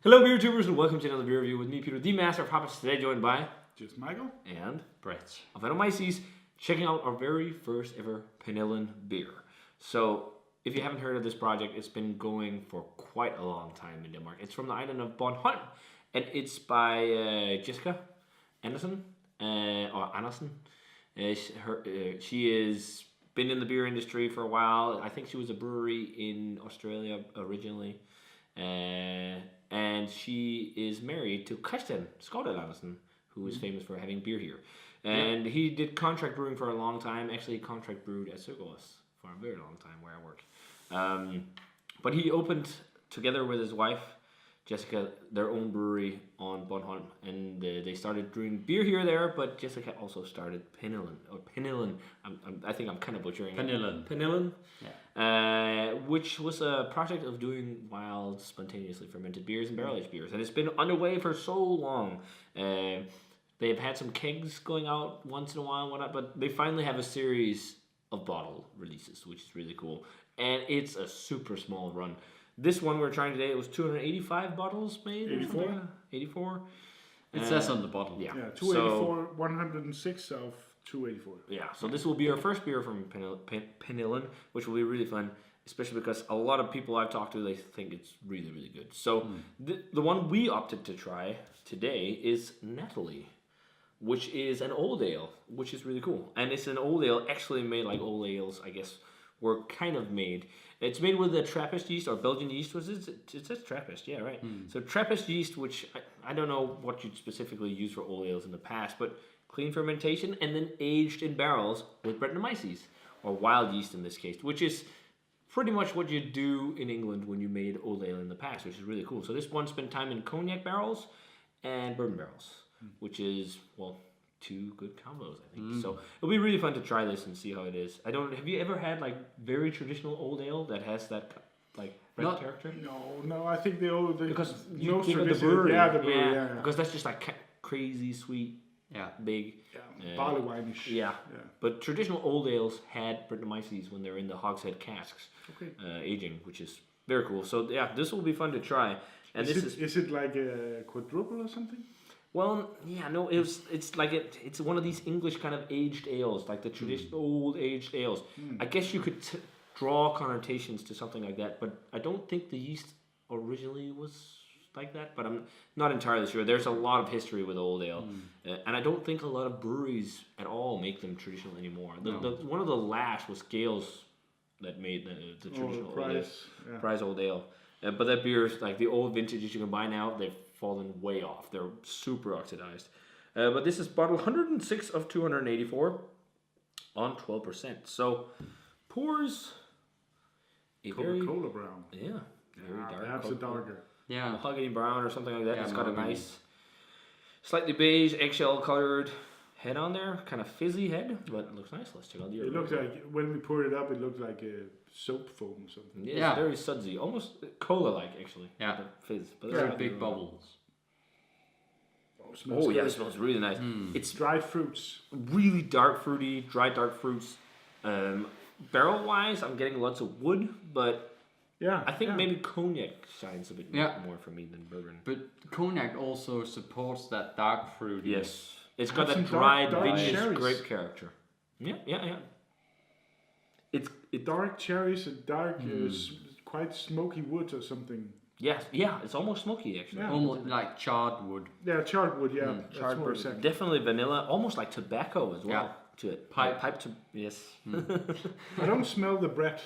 Hello, beer tubers, and welcome to another beer review with me, Peter, the Master of Hobbits. Today, joined by just Michael and Brett of Penyllan, checking out our very first ever Penyllan beer. So, if you haven't heard of this project, it's been going for quite a long time in Denmark. It's from the island of Bornholm, and it's by Jessica Andersen. She has been in the beer industry for a while. I think she was a brewery in Australia originally. And she is married to Christian Skårdal Andersen, who is famous for having beer here. And he did contract brewing for a long time. Actually, he contract brewed at Circles for a very long time where I work. But he opened, together with his wife, Jessica, their own brewery on Bornholm. And they started brewing beer here there, but Jessica also started Penyllan. I think I'm kind of butchering it. Penyllan. Yeah. Which was a project of doing wild, spontaneously fermented beers and barrel-aged beers. And it's been underway for so long. They've had some kegs going out once in a while and whatnot, but they finally have a series of bottle releases, which is really cool. And it's a super small run. This one we're trying today, it was 285 bottles made. 84. 84. It says on the bottle. Yeah, 284, 106 of 284. Yeah, so this will be our first beer from Penyllan, which will be really fun, especially because a lot of people I've talked to, they think it's really, really good. So the one we opted to try today is Natalie, which is an old ale, which is really cool. And it's an old ale actually made like old ales, I guess, were kind of made. It's made with the Trappist yeast or Belgian yeast. It says Trappist, yeah, right. So Trappist yeast, which I don't know what you'd specifically use for old ales in the past, but clean fermentation and then aged in barrels with Brettanomyces, or wild yeast in this case, which is pretty much what you do in England when you made old ale in the past, which is really cool. So this one spent time in cognac barrels and bourbon barrels, which is, well, two good combos, I think. So it'll be really fun to try this and see how it is. Have you ever had like very traditional old ale that has that like red character? No, I think the old because most you the traditional, brewery, the brewery, yeah. Because that's just like crazy sweet, big, barley wine-ish. Yeah. But traditional old ales had Brettanomyces when they're in the hogshead casks, aging, which is very cool. So yeah, this will be fun to try. And is it like a quadruple or something? Well, yeah, no, it's like it's one of these English kind of aged ales, like the traditional old aged ales. I guess you could draw connotations to something like that, but I don't think the yeast originally was like that, but I'm not entirely sure. There's a lot of history with old ale, and I don't think a lot of breweries at all make them traditional anymore. One of the last was Gales that made the traditional Price old ale. But that beer is like the old vintages you can buy now, they've fallen way off. They're super oxidized. But this is bottle 106 of 284 on 12%. So pours a Coca-Cola brown. Yeah, very dark. Perhaps a darker. Yeah, mahogany brown or something like that. It's got a nice, slightly beige, eggshell colored head on there. Kind of fizzy head, but it looks nice. Let's check out the. It looks like, when we poured it up, it looked like a soap foam or something. Yeah, it's very sudsy, almost cola-like actually. Yeah, fizz, but very big bubbles. It smells really nice. It's dried fruits, really dark fruity, dry dark fruits. Barrel-wise, I'm getting lots of wood, but I think maybe cognac shines a bit more for me than bourbon. But cognac also supports that dark fruit. Yes, it's got that dried vintage grape character. Yeah. It's dark cherries and dark, quite smoky wood or something. Yeah, it's almost smoky actually. Yeah. Almost like charred wood. Yeah, charred wood. Yeah, charred wood. Definitely vanilla, almost like tobacco as well to it. Pipe to yes. I don't smell the bread.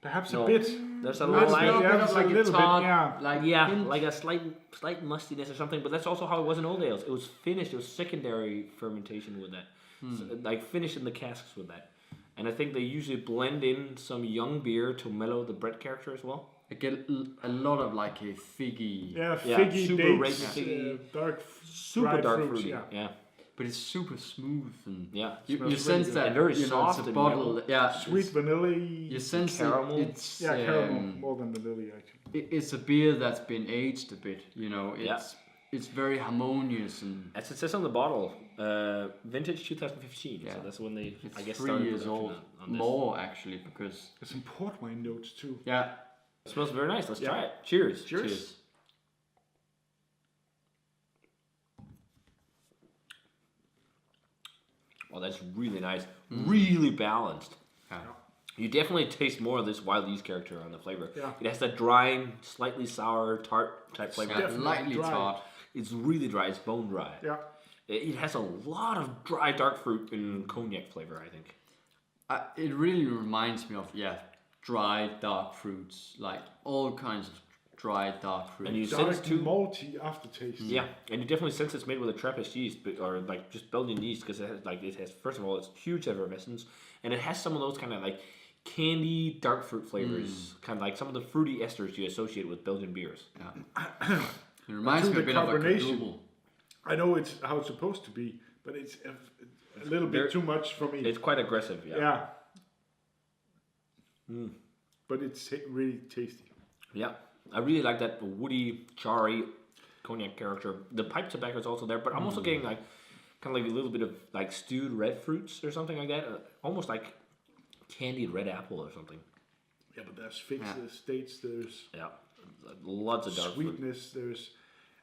Perhaps a bit. There's a little like a tart, like a slight mustiness or something. But that's also how it was in old ales. It was finished. It was secondary fermentation with that, so, like finished in the casks with that. And I think they usually blend in some young beer to mellow the bread character as well. I get a lot of like a figgy. Yeah, figgy, super dates, figgy, dark, super dark fruits, fruity. Yeah. But it's super smooth and you sense that and very soft. It's a bottle. Sweet vanilla. You sense caramel. It's caramel more than vanilla actually. It's a beer that's been aged a bit. It's very harmonious and. As it says on the bottle, vintage 2015. Yeah. So that's when they, it's I guess, 3 years old. On this. More actually, because there's some port wine notes too. Yeah. It smells very nice. Let's try it. Cheers. Cheers. Oh, that's really nice. Really balanced. Yeah. You definitely taste more of this wild yeast character on the flavor. Yeah. It has that dry, slightly sour, tart type flavor. Yeah, Definitely lightly dry. tart. It's really dry. It's bone dry. Yeah. It has a lot of dry dark fruit and cognac flavor, I think. It really reminds me of dry dark fruits, like all kinds of dry dark fruits. And you Dark sense too. malty aftertaste. Yeah, and you definitely sense it's made with a Trappist yeast, or like just Belgian yeast, because it has first of all it's huge effervescence, and it has some of those kind of like candy dark fruit flavors, kind of like some of the fruity esters you associate with Belgian beers. Yeah. It reminds me a bit of a carbonation. carbonation. I know it's how it's supposed to be, but it's a little bit too much for me. It's quite aggressive, yeah. But it's really tasty. Yeah, I really like that woody, charry cognac character. The pipe tobacco is also there, but I'm also getting like kind of like a little bit of like stewed red fruits or something like that, almost like candied red apple or something. Yeah, but there's figs, there's states, there's Lots of dark sweetness. There's,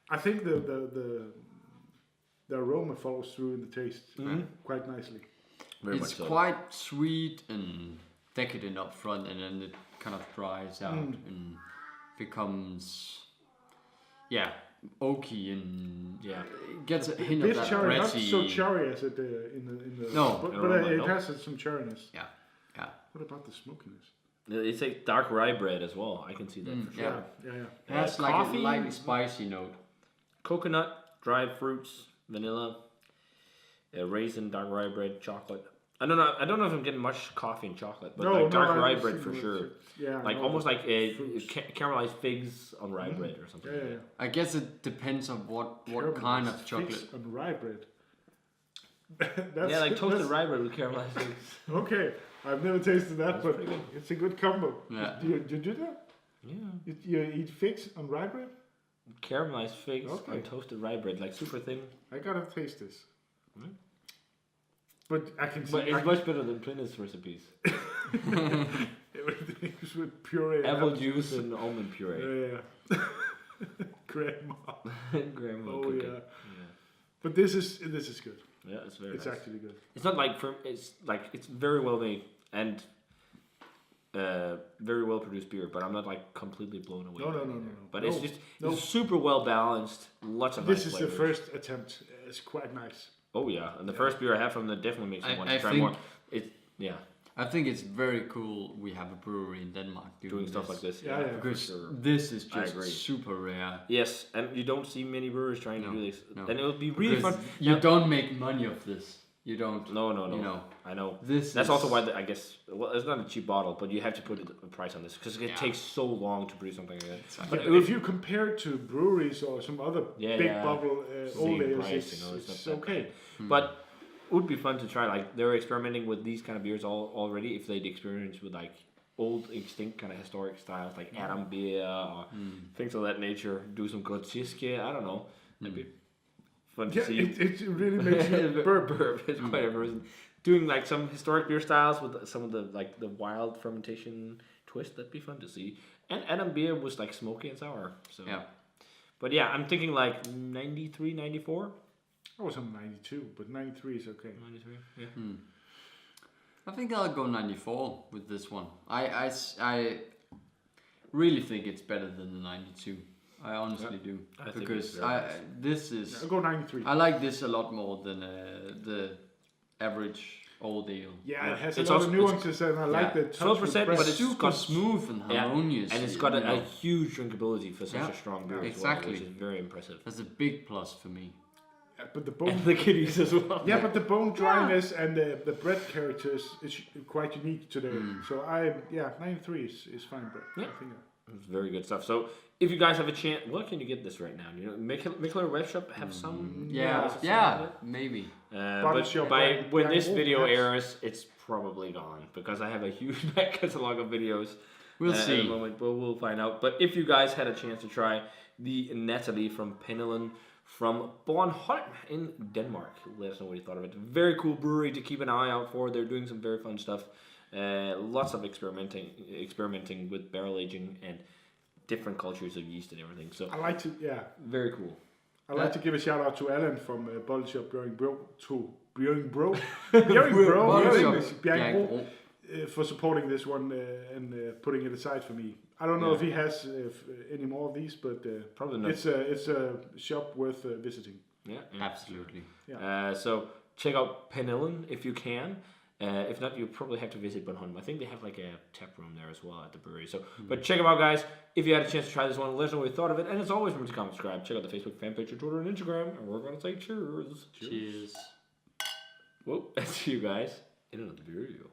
I think the aroma follows through in the taste quite nicely. Very It's much so. quite sweet and decadent up front, and then it kind of dries out and becomes oaky and it gets a hint of Bit that cherry, not bready. so cherry as it in the No. but it has some cherryness. Yeah. What about the smokiness? It's like dark rye bread as well. I can see that for sure. Yeah. Yeah. It has like coffee? a lightly spicy note. Coconut, dried fruits, vanilla, raisin, dark rye bread, chocolate. I don't know if I'm getting much coffee and chocolate, but like dark rye bread for sure. Yeah, Like almost like caramelized figs on rye bread or something. Yeah. I guess it depends on what kind of chocolate. Figs on rye bread. Yeah, like toasted rye bread with caramelized figs. Okay, I've never tasted that, but pretty good. it's a good combo. Yeah. Do you do that? Yeah. You eat figs on rye bread? Caramelized figs Okay. on toasted rye bread, like super thin. I gotta taste this. But I can see. But it's much better than Plynnis recipes. Everything's with puree. Apple juice and almond puree. Yeah. Grandma. Grandma Oh cooking. yeah. But this is good. Yeah, it's very It's nice. actually good. It's not like it's very well made and very well produced beer, but I'm not like completely blown away. No. by it either. But No, it's just no. it's super well balanced. Lots of This nice is flavors. the first attempt. It's quite nice. Oh yeah, and the first beer I had from them definitely makes me want to I try think- more. I think it's very cool we have a brewery in Denmark Doing stuff like this. Yeah, yeah. for because sure. this is I just agree. super rare. Yes, and you don't see many brewers trying to No, do this. no. Then it would be really Because fun. You Now- don't make money of this. You don't. No. You know, I know. this. That's is, also why I guess it's not a cheap bottle, but you have to put a price on this because it Yeah. takes so long to produce something like that. Exactly. But But if you compare it to breweries or some other big bubble Same old ales, price, it's not that okay. bad. But it would be fun to try. Like they're experimenting with these kind of beers already. If they'd experience with like old extinct kind of historic styles like Adam beer or things of that nature, do some Grodziske, I don't know. That'd be fun to Yeah, see. it really makes you burp. It's quite amazing. Doing like some historic beer styles with some of the wild fermentation twist, that'd be fun to see. And Adam beer was like smoky and sour. So Yeah. But yeah, I'm thinking like 93, 94. I was on 92, but 93 is okay. 93, yeah. I think I'll go 94 with this one. I really think it's better than the 92. I honestly do. I think because it's very nice. this is. I'll go 93. I like this a lot more than the average old ale. Yeah, it has It's a lot also- of nuances, and I like the touch 12%, with but bread. it's super got- smooth and Yeah, harmonious. and it's got you a know. huge drinkability for such Yeah, a strong beer exactly. as well, which is very impressive. That's a big plus for me. Yeah, but the bone. And the kiddies as well. Yeah, but the bone dryness and the bread characters is quite unique today. So 93 is fine bread. Yeah. I think. It's very good stuff. So if you guys have a chance, where can you get this right now? You know, Mickler Web Shop have some. Yeah, maybe. Bottle But shop by by- when by this all video perhaps. airs, it's probably gone because I have a huge back catalog of videos. We'll At see. the moment, but we'll find out. But if you guys had a chance to try the Natalie from Penyllan from Bornholm in Denmark, let us know what you thought of it. Very cool brewery to keep an eye out for. They're doing some very fun stuff. Lots of experimenting with barrel aging and different cultures of yeast and everything. So I like to very cool. I like to give a shout out to Alan from Bottle Shop going to Bjørn Bro, for supporting this one and putting it aside for me. I don't know if he has any more of these, but probably not. It's a shop worth visiting. Yeah, absolutely. Yeah. So check out Penyllan if you can. If not, you probably have to visit Bornholm. I think they have like a tap room there as well at the brewery. So, but check them out, guys. If you had a chance to try this one, let us know what you thought of it. And as always, remember to comment, subscribe, check out the Facebook fan page, Twitter, and Instagram. And we're going to say cheers. Cheers. Well, see you guys in another video.